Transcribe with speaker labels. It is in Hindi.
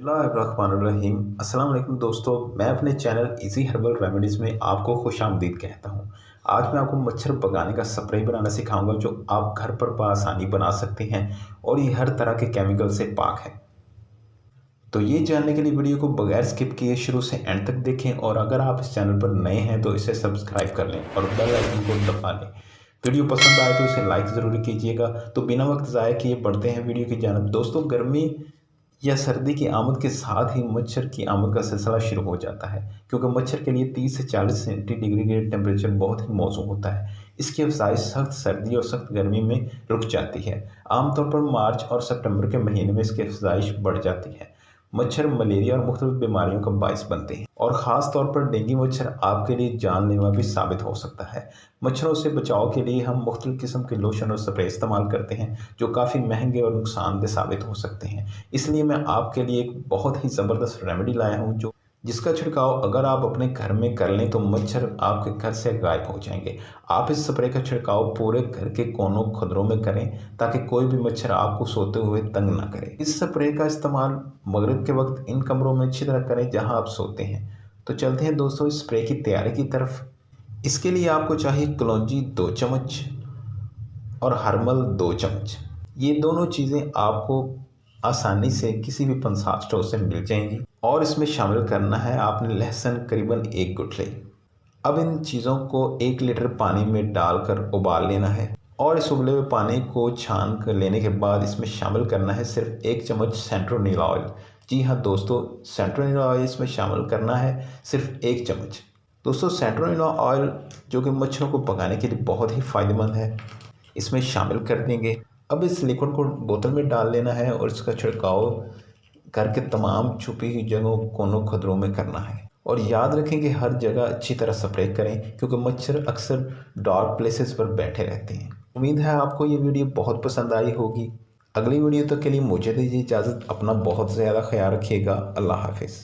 Speaker 1: बिस्मिल्लाहिर्रहमानिर्रहीम। अस्सलाम वालेकुम दोस्तों, मैं अपने चैनल इजी हर्बल रेमेडीज़ में आपको खुशामदीद कहता हूं। आज मैं आपको मच्छर भगाने का स्प्रे बनाना सिखाऊंगा जो आप घर पर बआसानी बना सकते हैं और ये हर तरह के केमिकल से पाक है। तो ये जानने के लिए वीडियो को बगैर स्किप किए शुरू से एंड तक देखें और अगर आप इस चैनल पर नए हैं तो इसे सब्सक्राइब कर लें और बेल आइकन को दबा लें। वीडियो पसंद आए तो इसे लाइक ज़रूर कीजिएगा। तो बिना वक्त ज़ाया किए बढ़ते हैं वीडियो की जानब। दोस्तों, गर्मी या सर्दी की आमद के साथ ही मच्छर की आमद का सिलसिला शुरू हो जाता है, क्योंकि मच्छर के लिए 30 से 40 सेंटीडिग्री के टेम्परेचर बहुत ही मौजूद होता है। इसकी अफजाइश सख्त सर्दी और सख्त गर्मी में रुक जाती है। आमतौर पर मार्च और सितंबर के महीने में इसकी अफजाइश बढ़ जाती है। मच्छर मलेरिया और मुख्तलिफ बीमारियों का बायस बनते हैं और ख़ास तौर पर डेंगू मच्छर आपके लिए जानलेवा भी साबित हो सकता है। मच्छरों से बचाव के लिए हम मुख्तलिफ किस्म के लोशन और स्प्रे इस्तेमाल करते हैं जो काफ़ी महंगे और नुकसानदेह साबित हो सकते हैं। इसलिए मैं आपके लिए एक बहुत ही ज़बरदस्त रेमेडी लाया हूँ जिसका छिड़काव अगर आप अपने घर में कर लें तो मच्छर आपके घर से गायब हो जाएंगे। आप इस स्प्रे का छिड़काव पूरे घर के कोनों खुदरों में करें ताकि कोई भी मच्छर आपको सोते हुए तंग ना करे। इस स्प्रे का इस्तेमाल मगरिब के वक्त इन कमरों में अच्छी तरह करें जहां आप सोते हैं। तो चलते हैं दोस्तों इस स्प्रे की तैयारी की तरफ। इसके लिए आपको चाहिए कलौंजी 2 चम्मच और हर्बल 2 चम्मच। ये दोनों चीज़ें आपको आसानी से किसी भी पंसार स्टोर से मिल जाएंगी। और इसमें शामिल करना है आपने लहसुन करीबन 1 गुठली। अब इन चीज़ों को 1 लीटर पानी में डालकर उबाल लेना है और इस उबले हुए पानी को छान कर लेने के बाद इसमें शामिल करना है सिर्फ 1 चम्मच सेंट्रोनील ऑयल। जी हाँ दोस्तों, सेंट्रोनील ऑयल इसमें शामिल करना है सिर्फ 1 चम्मच। दोस्तों, सेंट्रोनील ऑयल जो कि मच्छरों को भगाने के लिए बहुत ही फ़ायदेमंद है, इसमें शामिल कर देंगे। अब इस लिक्विड को बोतल में डाल लेना है और इसका छिड़काव घर के तमाम छुपी हुई जगहों कोनों खुदरों में करना है। और याद रखें कि हर जगह अच्छी तरह स्प्रे करें क्योंकि मच्छर अक्सर डार्क प्लेसेस पर बैठे रहते हैं। उम्मीद है आपको ये वीडियो बहुत पसंद आई होगी। अगली वीडियो तक के लिए मुझे दीजिए इजाज़त। अपना बहुत ज़्यादा ख्याल रखिएगा। अल्लाह हाफिज़।